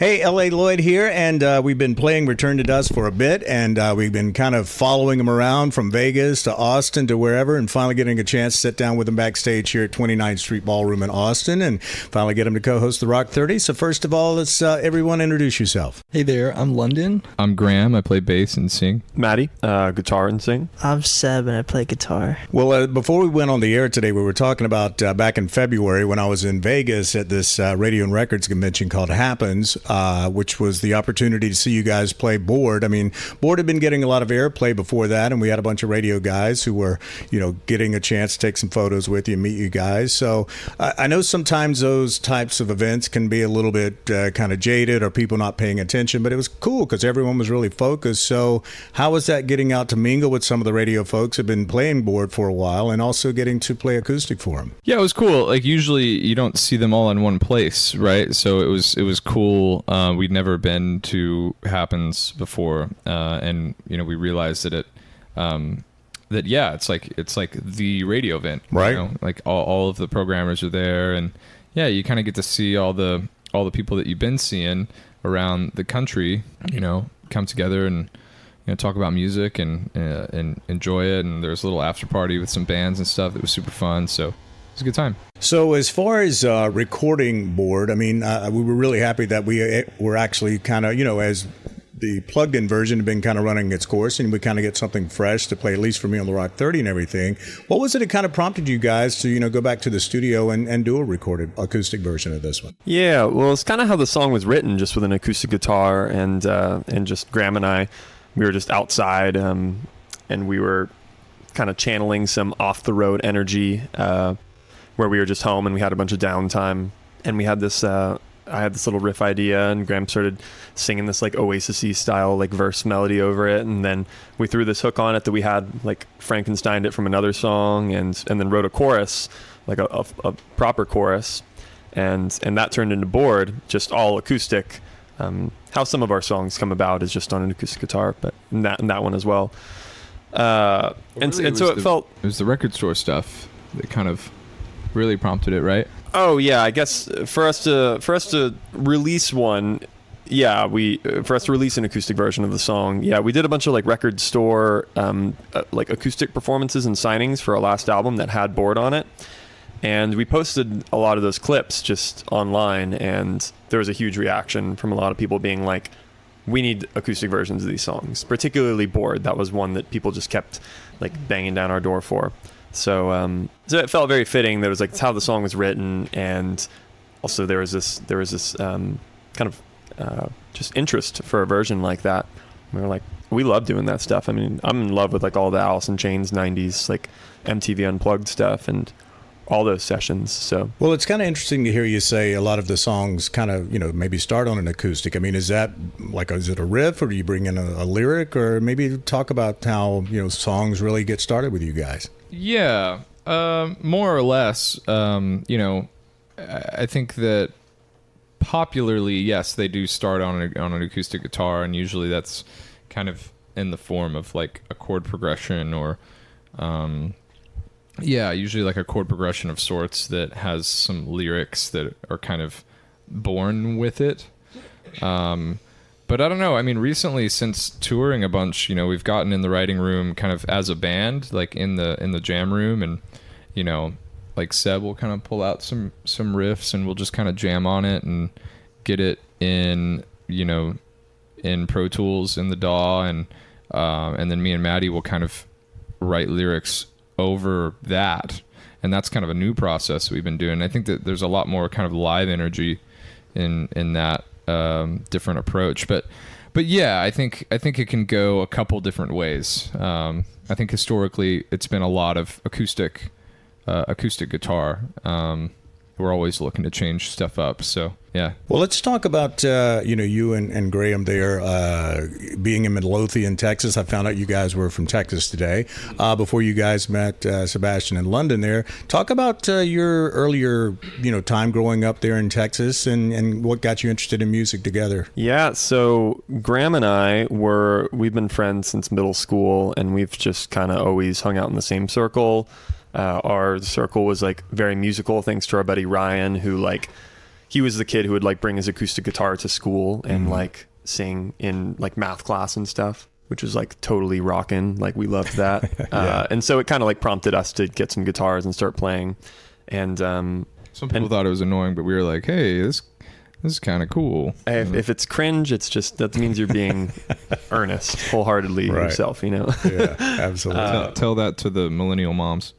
Hey, LA Lloyd here, and we've been playing Return to Dust for a bit, and we've been kind of following him around from Vegas to Austin to wherever, and finally getting a chance to sit down with him backstage here at 29th Street Ballroom in Austin, and finally get him to co-host the Rock 30. So first of all, let's everyone introduce yourself. Hey there, I'm London. I'm Graham. I play bass and sing. Maddie, guitar and sing. I'm Seb, and I play guitar. Well, before we went on the air today, we were talking about back in February when I was in Vegas at this radio and records convention called Happens, which was the opportunity to see you guys play Board. I mean, Board had been getting a lot of airplay before that, and we had a bunch of radio guys who were, getting a chance to take some photos with you and meet you guys. So I know sometimes those types of events can be a little bit kind of jaded or people not paying attention, but it was cool because everyone was really focused. So how was that getting out to mingle with some of the radio folks who have been playing Board for a while and also getting to play acoustic for them? Yeah, it was cool. Like usually you don't see them all in one place, right? So it was cool. We'd never been to Happens before, and we realized that it's like the radio event, right? Like all of the programmers are there, and you kind of get to see all the people that you've been seeing around the country, come together and talk about music and enjoy it. And there's a little after party with some bands and stuff that was super fun. So it was a good time. So as far as recording Board, I mean, we were really happy that we were actually kind of, as the plugged-in version had been kind of running its course, and we kind of get something fresh to play, at least for me on the Rock 30 and everything. What was it that kind of prompted you guys to, go back to the studio and do a recorded acoustic version of this one? Yeah, well, it's kind of how the song was written, just with an acoustic guitar and just Graham and I. We were just outside, and we were kind of channeling some off-the-road energy, where we were just home and we had a bunch of downtime, and we had this I had this little riff idea, and Graham started singing this like Oasis-y style like verse melody over it, and then we threw this hook on it that we had like Frankensteined it from another song, and then wrote a chorus, like a proper chorus, and that turned into Board, just all acoustic. How some of our songs come about is just on an acoustic guitar, but in that one as well. So it was the record store stuff that kind of really prompted it, right? Oh yeah, I guess for us to release one, for us to release an acoustic version of the song, we did a bunch of like record store like acoustic performances and signings for our last album that had Board on it, and we posted a lot of those clips just online, and there was a huge reaction from a lot of people being like, we need acoustic versions of these songs, particularly Board. That was one that people just kept like banging down our door for. So it felt very fitting. That was like, it's how the song was written, and also there was this kind of just interest for a version like that. We were like, we love doing that stuff. I mean, I'm in love with like all the Alice in Chains 90s like MTV Unplugged stuff and all those sessions. So well, it's kind of interesting to hear you say a lot of the songs kind of maybe start on an acoustic. I mean, is that like, is it a riff, or do you bring in a lyric, or maybe talk about how songs really get started with you guys? Yeah, more or less. I think that popularly, yes, they do start on an acoustic guitar, and usually that's kind of in the form of like a chord progression, or usually like a chord progression of sorts that has some lyrics that are kind of born with it. But I don't know. I mean, recently, since touring a bunch, we've gotten in the writing room kind of as a band, like in the jam room, and like Seb will kind of pull out some riffs, and we'll just kind of jam on it and get it in in Pro Tools in the DAW, and then me and Maddie will kind of write lyrics over that, and that's kind of a new process we've been doing. I think that there's a lot more kind of live energy in that different approach, but yeah, I think it can go a couple different ways. I think historically it's been a lot of acoustic guitar. We're always looking to change stuff up, so yeah. Well, let's talk about you and Graham there being in Midlothian, Texas. I found out you guys were from Texas today. Before you guys met Sebastian in London there. Talk about your earlier time growing up there in Texas, and what got you interested in music together. Yeah, so Graham and we've been friends since middle school, and we've just kind of always hung out in the same circle. Our circle was like very musical, thanks to our buddy Ryan, who like he was the kid who would like bring his acoustic guitar to school and like sing in like math class and stuff, which was like totally rocking. Like we loved that. And so it kind of like prompted us to get some guitars and start playing. And some people thought it was annoying, but we were like, hey, this is kind of cool. If it's cringe, it's just, that means you're being earnest wholeheartedly yourself, you know? Yeah, absolutely. Tell that to the millennial moms.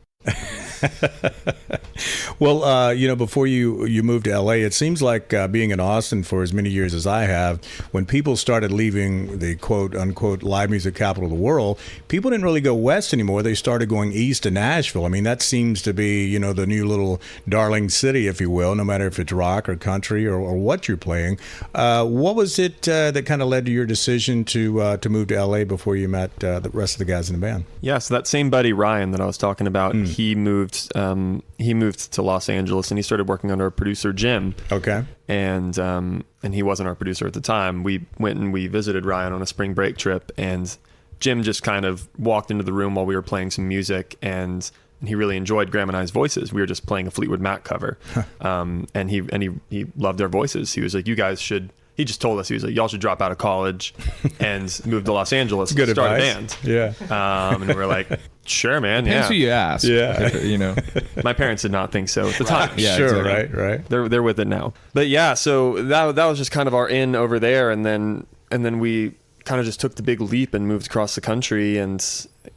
Well, before you moved to LA, it seems like being in Austin for as many years as I have, when people started leaving the quote unquote live music capital of the world, people didn't really go west anymore. They started going east to Nashville. I mean, that seems to be, the new little darling city, if you will, no matter if it's rock or country or what you're playing. What was it that kind of led to your decision to move to LA before you met the rest of the guys in the band? Yeah, so that same buddy Ryan that I was talking about, he moved to Los Angeles and he started working under our producer Jim. Okay. And he wasn't our producer at the time. We went and we visited Ryan on a spring break trip, and Jim just kind of walked into the room while we were playing some music, and he really enjoyed Graham and I's voices. We were just playing a Fleetwood Mac cover. And he loved our voices. He was like, you guys should. He just told us, he was like, y'all should drop out of college and move to Los Angeles and start a band. Yeah. And we were like, sure, man. Depends who you ask. Yeah. My parents did not think so at the time. Yeah, sure. exactly. Right. They're with it now. But yeah, so that was just kind of our in over there. And then we kind of just took the big leap and moved across the country. And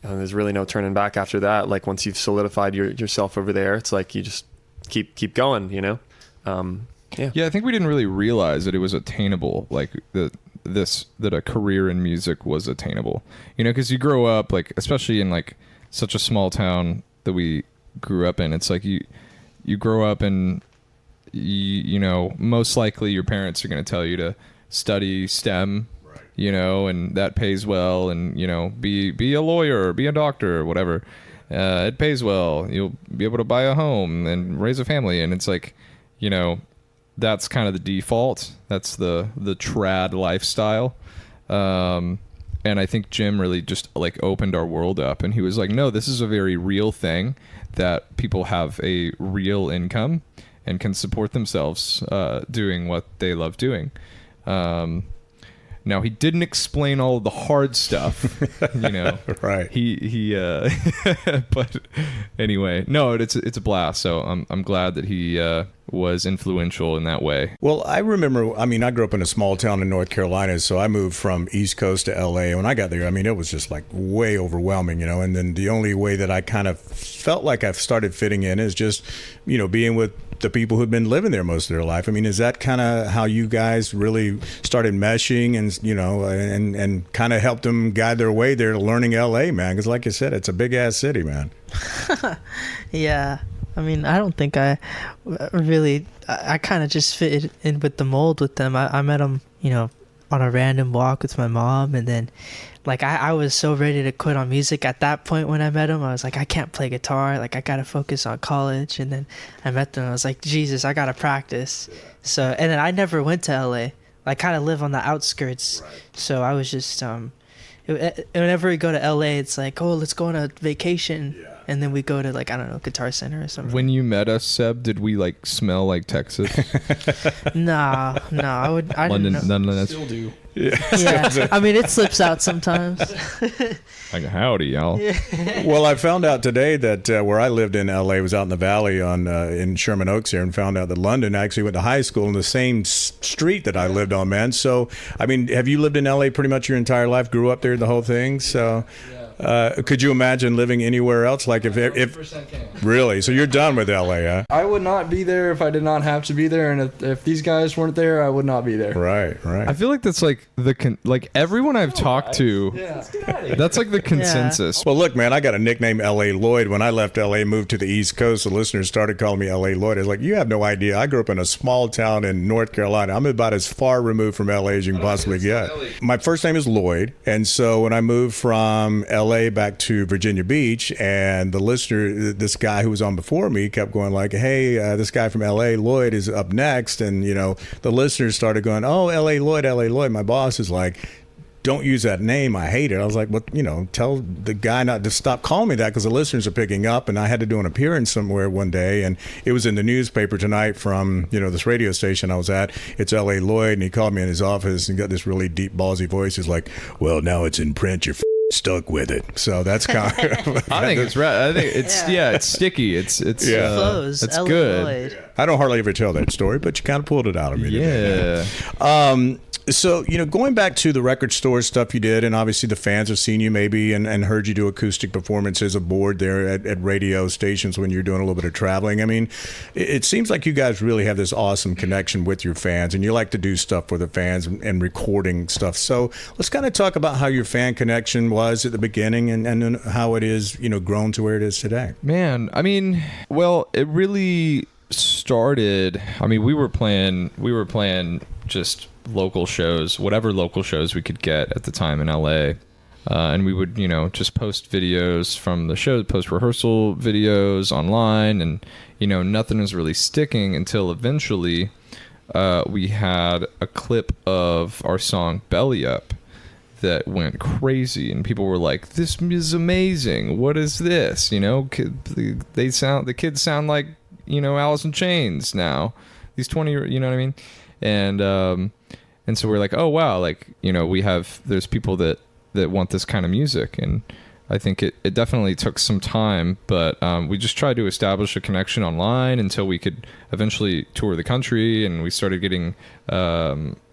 there's really no turning back after that. Like once you've solidified yourself over there, it's like you just keep going, Yeah, I think we didn't really realize that it was attainable, like that a career in music was attainable. Because you grow up, like, especially in like such a small town that we grew up in, it's like you grow up and most likely your parents are going to tell you to study STEM, and that pays well, and be a lawyer or be a doctor or whatever. It pays well. You'll be able to buy a home and raise a family, and it's like, that's kind of the default. That's the trad lifestyle. And I think Jim really just like opened our world up, and he was like, no, this is a very real thing, that people have a real income and can support themselves doing what they love doing. Now, he didn't explain all of the hard stuff, Right. He but anyway, no, it's a blast. So I'm glad that he was influential in that way. Well, I remember, I grew up in a small town in North Carolina, so I moved from East Coast to LA. When I got there, it was just like way overwhelming, and then the only way that I kind of felt like I've started fitting in is just, being with the people who've been living there most of their life. Is that kind of how you guys really started meshing and kind of helped them guide their way there to learning LA, man? Because like you said, it's a big ass city, man. Yeah. I don't think I really, I kind of just fit in with the mold with them. I met them, on a random walk with my mom, and then like I was so ready to quit on music at that point when I met him. I was like, I can't play guitar, like I gotta focus on college. And then I met them, I was like, Jesus, I gotta practice. So, and then I never went to LA. I kind of live on the outskirts. Right. So I was just whenever we go to LA, it's like, oh, let's go on a vacation. Yeah. And then we go to like, I don't know, Guitar Center or something. When you met us, Seb, did we like smell like Texas? No, I London, didn't still do. Yeah. It slips out sometimes. Like, howdy, y'all. Yeah. Well, I found out today that where I lived in LA was out in the valley in Sherman Oaks here, and found out that London actually went to high school in the same street that I lived on, man. So, have you lived in LA pretty much your entire life? Grew up there, the whole thing? So, could you imagine living anywhere else? Like if really? So you're done with LA, huh? I would not be there if I did not have to be there, and if these guys weren't there, I would not be there. Right. I feel like that's like like everyone I've talked to. Yeah. That's like the consensus. Yeah. Well, look, man, I got a nickname, LA Lloyd. When I left LA, moved to the East Coast, the listeners started calling me LA Lloyd. I was like, you have no idea. I grew up in a small town in North Carolina. I'm about as far removed from LA as you can possibly get. My first name is Lloyd, and so when I moved from LA back to Virginia Beach, and the listener, this guy who was on before me, kept going like, hey, this guy from LA, Lloyd, is up next. And, the listeners started going, oh, LA Lloyd. My boss is like, don't use that name. I hate it. I was like, well, tell the guy not to stop calling me that because the listeners are picking up. And I had to do an appearance somewhere one day, and it was in the newspaper tonight from, this radio station I was at. It's L.A. Lloyd, and he called me in his office and got this really deep, ballsy voice. He's like, well, now it's in print. You're stuck with it. So that's kind of... I think it's right. I think it's it's sticky. It's flows. It's L.A. good. Lloyd. I don't hardly ever tell that story, but you kind of pulled it out of me. Yeah. Today. So, going back to the record store stuff you did, and obviously the fans have seen you maybe and heard you do acoustic performances aboard there at radio stations when you're doing a little bit of traveling. I mean, it seems like you guys really have this awesome connection with your fans, and you like to do stuff for the fans and recording stuff. So let's kind of talk about how your fan connection was at the beginning and then how it is, grown to where it is today. Man, I mean, well, it really started, we were playing just local shows, whatever local shows we could get at the time in LA. And we would, just post videos from the show, post rehearsal videos online, and, nothing was really sticking until eventually we had a clip of our song Belly Up that went crazy, and people were like, this is amazing. What is this? The kids sound like, Alice in Chains now. These 20, you know what I mean? And so we're like, oh wow, there's people that want this kind of music. And I think it definitely took some time, but we just tried to establish a connection online until we could eventually tour the country, and we started getting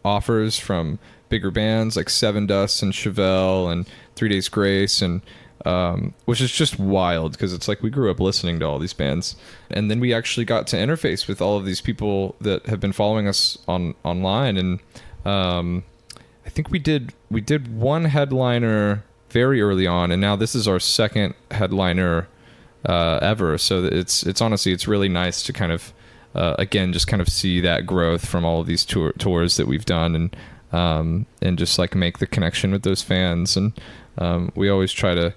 offers from bigger bands like Seven Dust and Chevelle and 3 Days Grace, and which is just wild because it's like we grew up listening to all these bands, and then we actually got to interface with all of these people that have been following us online, and I think we did one headliner very early on, and now this is our second headliner ever. So it's honestly, it's really nice to kind of again just kind of see that growth from all of these tours that we've done, and just like make the connection with those fans. And we always try to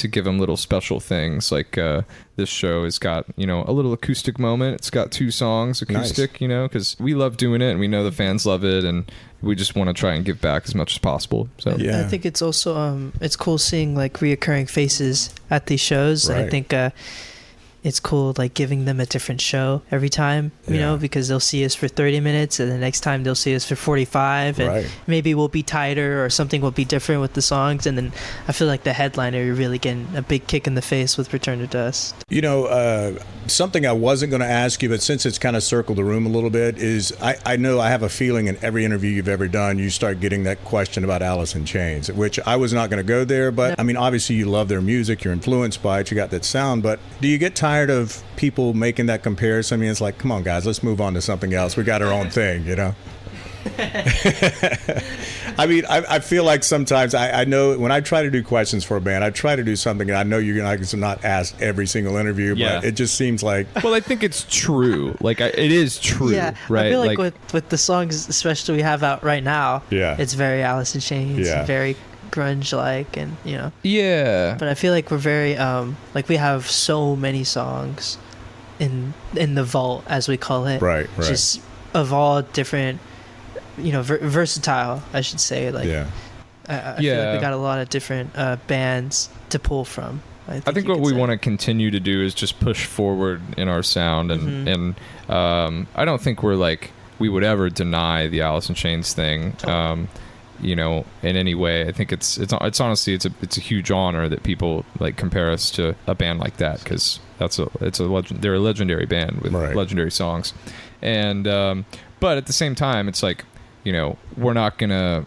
give them little special things, like this show has got a little acoustic moment. It's got 2 songs acoustic. Nice. Because we love doing it, and we know the fans love it, and we just want to try and give back as much as possible. So I think it's also it's cool seeing like reoccurring faces at these shows. Right. I think it's cool like giving them a different show every time, because they'll see us for 30 minutes and the next time they'll see us for 45, and maybe we'll be tighter or something will be different with the songs. And then I feel like the headliner, you're really getting a big kick in the face with Return to Dust. Something I wasn't going to ask you, but since it's kind of circled the room a little bit, is I know I have a feeling in every interview you've ever done, you start getting that question about Alice in Chains, which I was not going to go there, but I mean, obviously you love their music, you're influenced by it, you got that sound, but do you get tired of people making that comparison? I mean, it's like, come on guys, let's move on to something else. We got our own thing, I mean, I feel like sometimes I know when I try to do questions for a band, I try to do something, and I know you're going to not ask every single interview, but it just seems like... Well, I think it's true. It is true, right? I feel like with the songs, especially we have out right now, it's very Alice in Chains, very grunge-like, and but I feel like we're very we have so many songs in the vault, as we call it, right just of all different versatile, I should say. I feel like we got a lot of different bands to pull from. I think what we want to continue to do is just push forward in our sound, and I don't think we would ever deny the Alice in Chains thing. Totally. In any way. I think it's honestly it's a huge honor that people compare us to a band like that, because they're a legendary band with legendary songs, and but at the same time, it's like, we're not gonna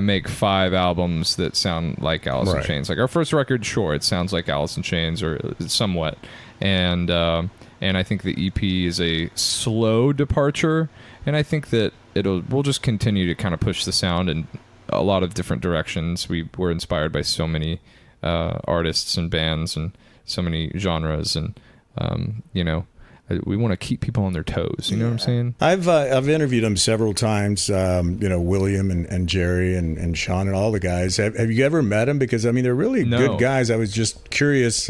make 5 albums that sound like Alice in Chains. Like our first record, sure, it sounds like Alice in Chains or somewhat, and I think the EP is a slow departure, and I think that we'll just continue to kind of push the sound in a lot of different directions. We were inspired by so many artists and bands and so many genres, and we want to keep people on their toes. You know what I'm saying? I've interviewed them several times. William and Jerry and Sean and all the guys. Have you ever met them? Because I mean, they're really good guys. I was just curious.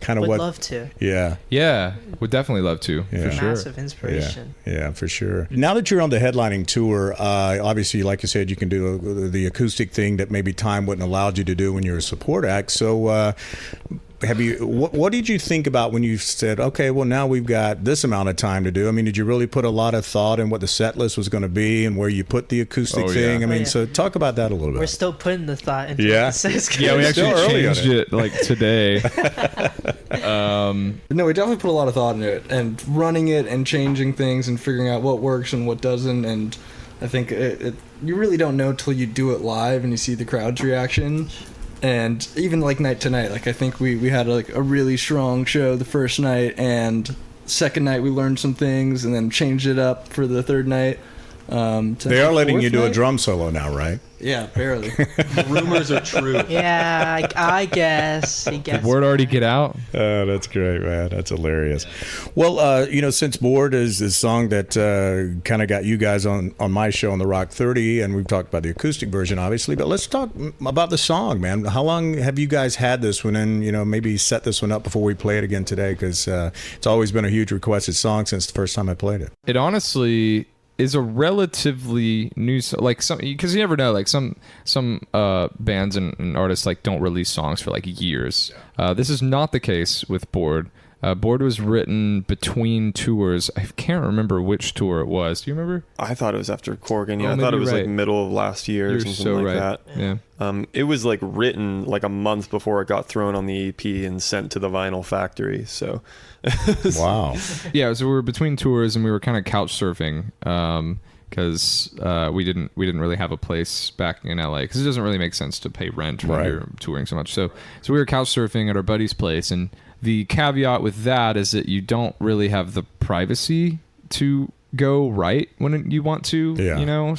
kind of Would what. love to. Yeah. Yeah, would definitely love to, Yeah. for sure. Massive inspiration. Yeah, for sure. Now that you're on the headlining tour, obviously, like you said, you can do the acoustic thing that maybe time wouldn't allowed you to do when you're a support act. So, what did you think about when you said, okay, well, now we've got this amount of time to do? I mean, did you really put a lot of thought in what the set list was going to be and where you put the acoustic thing? Yeah. I mean, Oh, yeah. so talk about that a little bit. We're still putting the thought into Yeah. what the set Yeah, we Still actually early on changed it like today. No, we definitely put a lot of thought into it and running it and changing things and figuring out what works and what doesn't. And I think you really don't know till you do it live and you see the crowd's reaction. And even like night to night, like I think we had like a really strong show the first night, and second night we learned some things and then changed it up for the third night. They are letting you do a night? drum solo now, right? Yeah, barely. Rumors are true. Yeah, I guess. He Did gets word already get out? Oh, that's great, man. That's hilarious. Well, since Bored is a song that kind of got you guys on my show on the Rock 30, and we've talked about the acoustic version, obviously, but let's talk about the song, man. How long have you guys had this one, and, maybe set this one up before we play it again today? Because it's always been a huge requested song since the first time I played it. It honestly is a relatively new like some, because you never know, like some bands and artists like don't release songs for like years. This is not the case with Bored. Bored was written between tours. I can't remember which tour it was. Do you remember? I thought it was after Corgan. Yeah, Oh, I thought maybe it was right. like middle of last year or You're something so like right. that. Yeah. It was like written like a month before it got thrown on the EP and sent to the vinyl factory. So, Wow. Yeah, so we were between tours and we were kind of couch surfing because we didn't really have a place back in LA, because it doesn't really make sense to pay rent when Right. you're touring so much. So we were couch surfing at our buddy's place, and the caveat with that is that you don't really have the privacy to go right when you want to. Yeah.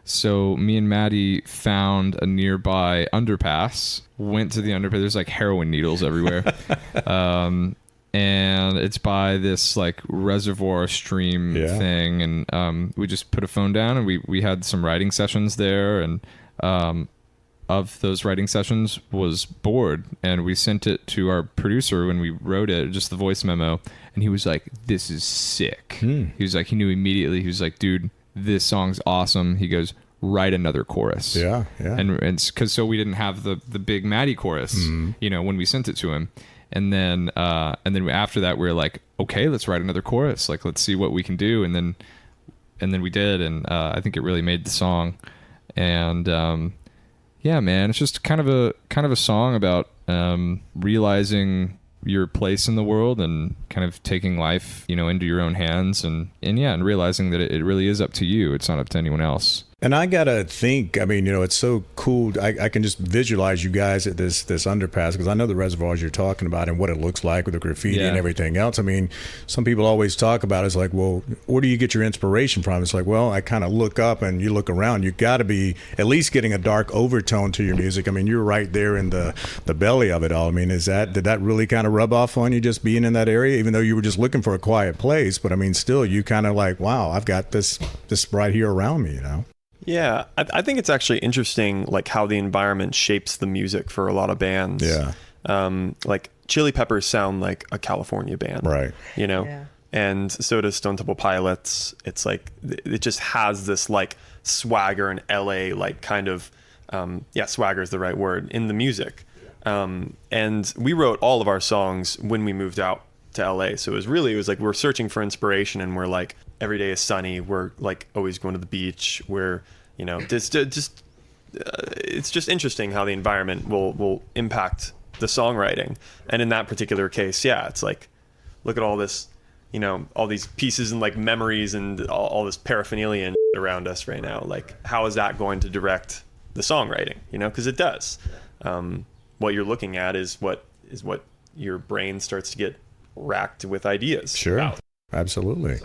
So me and Maddie found a nearby underpass, went to the underpass. There's like heroin needles everywhere. And it's by this like reservoir stream thing. And we just put a phone down, and we had some writing sessions there. And of those writing sessions was Bored. And we sent it to our producer when we wrote it, just the voice memo. And he was like, "This is sick." He was like, he knew immediately. He was like, "Dude, this song's awesome." He goes, "Write another chorus." Yeah. And because so we didn't have the big Maddie chorus, when we sent it to him. And then after that, we were like, okay, let's write another chorus. Like, let's see what we can do. And then we did. And I think it really made the song. And yeah, man, it's just kind of a song about realizing your place in the world and kind of taking life, into your own hands and realizing that it really is up to you. It's not up to anyone else. And I gotta think, it's so cool. I can just visualize you guys at this underpass, because I know the reservoirs you're talking about and what it looks like with the graffiti and everything else. I mean, some people always talk about it's like, well, where do you get your inspiration from? It's like, well, I kind of look up and you look around. You got to be at least getting a dark overtone to your music. I mean, you're right there in the belly of it all. I mean, did that really kind of rub off on you, just being in that area, even though you were just looking for a quiet place? But I mean, still, you kind of like, wow, I've got this right here around me, Yeah, I think it's actually interesting, like how the environment shapes the music for a lot of bands. Yeah. Like Chili Peppers sound like a California band, Right. Yeah. And so does Stone Temple Pilots. It's like it just has this like swagger in LA, like kind of swagger is the right word in the music. And we wrote all of our songs when we moved out to LA. So it was like we're searching for inspiration, and we're like, every day is sunny. We're like always going to the beach. We're it's just interesting how the environment will impact the songwriting. And in that particular case, it's like, look at all this, all these pieces and like memories and all this paraphernalia and around us right now. Like, how is that going to direct the songwriting? Because it does. What you're looking at is what your brain starts to get racked with ideas. Sure. about. Absolutely.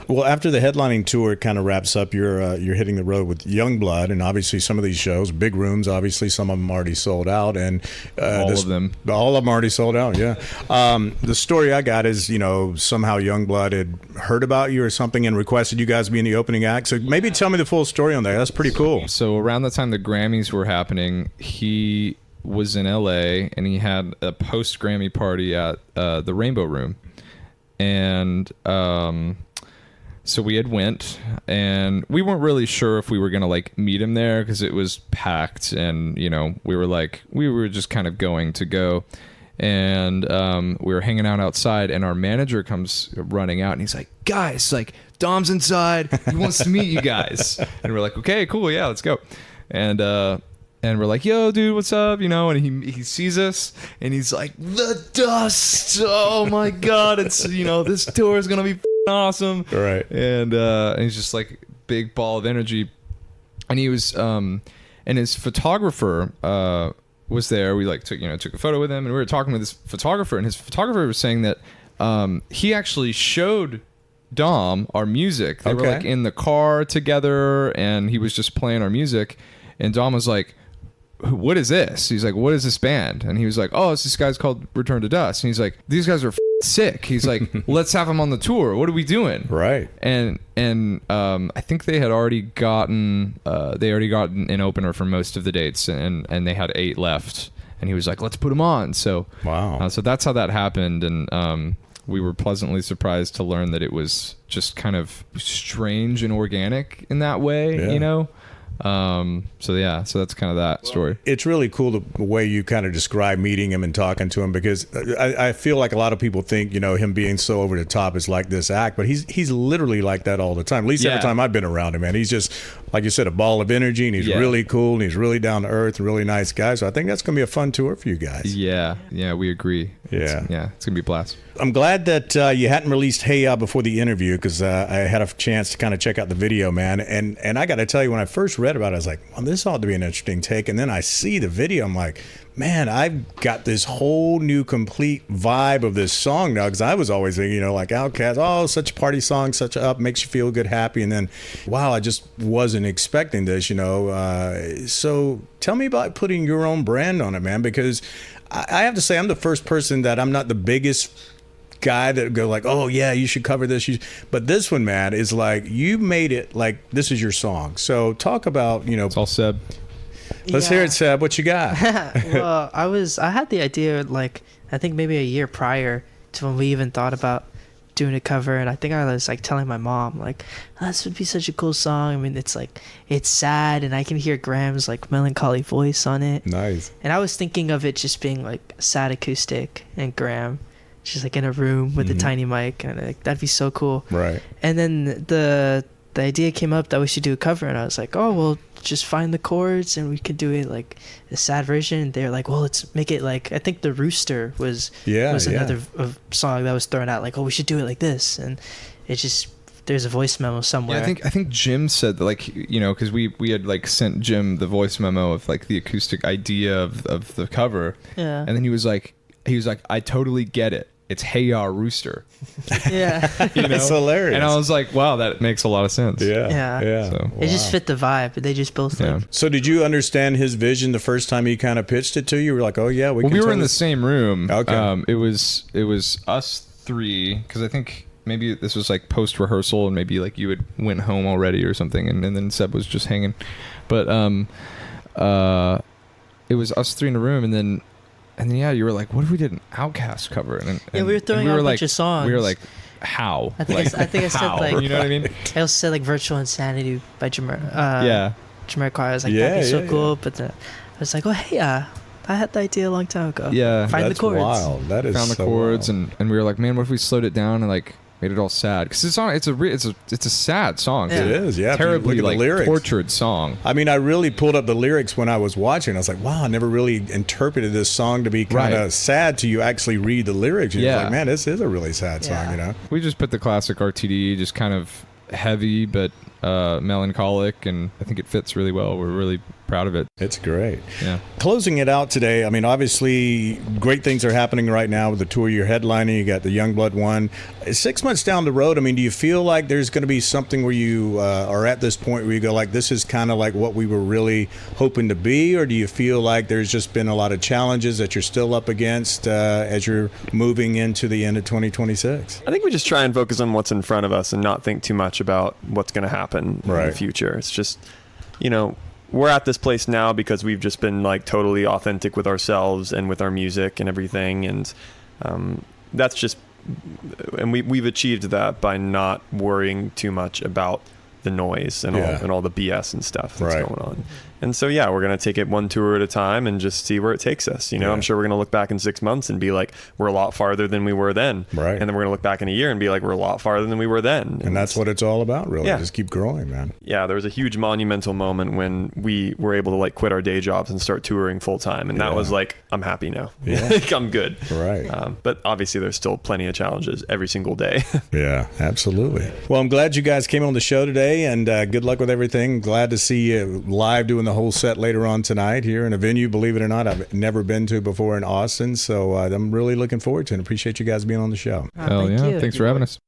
Well, after the headlining tour kind of wraps up, you're hitting the road with Yungblud, and obviously some of these shows, big rooms, obviously some of them already sold out, and All of them already sold out. Yeah. The story I got is, somehow Yungblud had heard about you or something and requested you guys be in the opening act. So maybe tell me the full story on that. That's pretty cool. So around the time the Grammys were happening, he was in LA and he had a post Grammy party at the Rainbow Room, and so we had went, and we weren't really sure if we were gonna like meet him there because it was packed, and you know we were just kind of going to go, and we were hanging out outside, and our manager comes running out, and he's like, guys, like Dom's inside, he wants to meet you guys, and we're like, okay, cool, yeah, let's go, and we're like, yo, dude, what's up? You know, and he sees us, and he's like, the dust. Oh my God, it's, you know, this tour is gonna be awesome, right? And he's just like big ball of energy, and he was and his photographer was there. We like took a photo with him, and we were talking with this photographer, and his photographer was saying that he actually showed Dom our music. They were like in the car together, and he was just playing our music, and Dom was like, what is this? He's like, what is this band? And he was like, oh, it's this guy's called Return to Dust. And he's like, these guys are sick. He's like, let's have them on the tour. What are we doing? Right. And I think they had already gotten an opener for most of the dates, and they had 8 left. And he was like, let's put them on. So wow. So that's how that happened, and we were pleasantly surprised to learn that it was just kind of strange and organic in that way, you know. So that's kind of that story. It's really cool the way you kind of describe meeting him and talking to him, because I feel like a lot of people think, you know, him being so over the top is like this act, but he's literally like that all the time. At least every time I've been around him, man. He's just, like you said, a ball of energy, and he's really cool, and he's really down to earth, really nice guy. So I think that's going to be a fun tour for you guys. Yeah, we agree. It's going to be a blast. I'm glad that you hadn't released Hey Ya before the interview, because I had a chance to kind of check out the video, man. And I got to tell you, when I first read about it, I was like, well, this ought to be an interesting take. And then I see the video, I'm like, man, I've got this whole new complete vibe of this song now, because I was always thinking, you know, like Outkast, oh, such a party song, such up, makes you feel good, happy. And then, wow, I just wasn't expecting this, you know. So tell me about putting your own brand on it, man, because I have to say, I'm the first person that I'm not the biggest guy that go like, oh yeah, you should cover this, but this one, man, is like, you made it like this is your song. So talk about, you know, it's all Seb. Let's hear it, Seb. What you got? Well, I had the idea, like, I think maybe a year prior to when we even thought about doing a cover, and I think I was like telling my mom, like, oh, this would be such a cool song. I mean, it's like, it's sad, and I can hear Graham's like melancholy voice on it. Nice. And I was thinking of it just being like sad acoustic, and Graham just like in a room with a tiny mic, and like, that'd be so cool. Right. And then the idea came up that we should do a cover, and I was like, oh, well, just find the chords and we could do it like a sad version. And they're like, well, let's make it like, I think The Rooster was another song that was thrown out, like, oh, we should do it like this. And it just, there's a voice memo somewhere. Yeah, I think Jim said that, like, you know, because we had like sent Jim the voice memo of like the acoustic idea of the cover. Yeah. And then he was like, I totally get it. It's Hey Ya Rooster. Yeah. You know? It's hilarious. And I was like, wow, that makes a lot of sense. Yeah. So, it just fit the vibe. They just both like. So did you understand his vision the first time he kind of pitched it to you? You were like, oh yeah, we were in the same room. Okay. It was us 3, because I think maybe this was like post rehearsal, and maybe like you had went home already or something, and then Seb was just hanging. But it was us 3 in a room, and then you were like, what if we did an Outkast cover? And we were throwing out a bunch of songs. We were like, how? I think I said like, you know what I mean? I also said like Virtual Insanity by Jamiroquai. I was like, that'd be so cool. But I was like, oh hey, I had the idea a long time ago. Yeah, find the chords. Wild. That is found the chords, and we were like, man, what if we slowed it down and like made it all sad? Because it's a sad song. It is, yeah. Terribly look at like the lyrics. tortured song. I mean, I really pulled up the lyrics when I was watching. I was like, wow, I never really interpreted this song to be kind of sad till you actually read the lyrics. And you're like, man, this is a really sad song, you know? We just put the classic RTD, just kind of heavy but melancholic, and I think it fits really well. We're really proud of it. It's great. Yeah. Closing it out today, I mean, obviously great things are happening right now with the tour you're headlining. You got the Yungblud one. 6 months down the road, I mean, do you feel like there's going to be something where you are at this point where you go like, this is kind of like what we were really hoping to be? Or do you feel like there's just been a lot of challenges that you're still up against as you're moving into the end of 2026? I think we just try and focus on what's in front of us and not think too much about what's going to happen in the future. It's just, you know, we're at this place now because we've just been like totally authentic with ourselves and with our music and everything, and that's just, and we've achieved that by not worrying too much about the noise and all the BS and stuff that's going on. And so we're gonna take it one tour at a time and just see where it takes us. I'm sure we're gonna look back in 6 months and be like, we're a lot farther than we were then. Right. And then we're gonna look back in a year and be like, we're a lot farther than we were then. And that's what it's all about, really. Just keep growing, man. Yeah, there was a huge monumental moment when we were able to like quit our day jobs and start touring full time, and that was like, I'm happy now. I'm good. Right. But obviously there's still plenty of challenges every single day. Yeah, absolutely. Well, I'm glad you guys came on the show today, and good luck with everything. Glad to see you live doing the whole set later on tonight here in a venue, believe it or not, I've never been to before in Austin. So I'm really looking forward to it and appreciate you guys being on the show. Hell yeah. you. Thanks for having us.